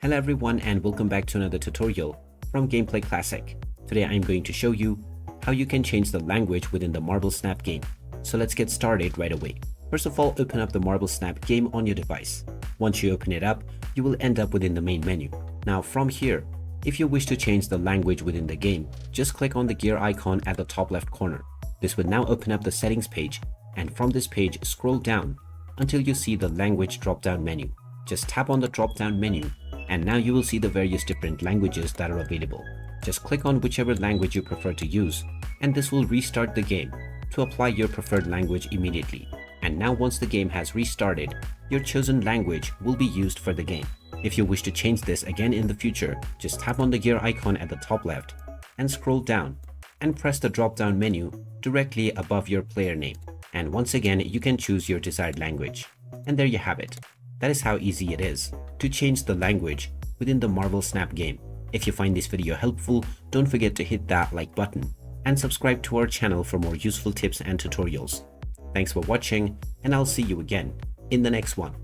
Hello everyone and welcome back to another tutorial from Gameplay Classic. Today I'm going to show you how you can change the language within the Marble Snap game. So let's get started right away. First of all, open up the Marble Snap game on your device. Once you open it up, you will end up within the main menu. Now from here, if you wish to change the language within the game, just click on the gear icon at the top left corner. This will now open up the settings page, and from this page scroll down until you see the language drop-down menu. Just tap on the drop-down menu and now you will see the various different languages that are available. Just click on whichever language you prefer to use and this will restart the game to apply your preferred language immediately. And now once the game has restarted, your chosen language will be used for the game. If you wish to change this again in the future, just tap on the gear icon at the top left and scroll down and press the drop-down menu directly above your player name. And once again, you can choose your desired language. And there you have it. That is how easy it is to change the language within the Marble Snap game. If you find this video helpful, don't forget to hit that like button and subscribe to our channel for more useful tips and tutorials. Thanks for watching, and I'll see you again in the next one.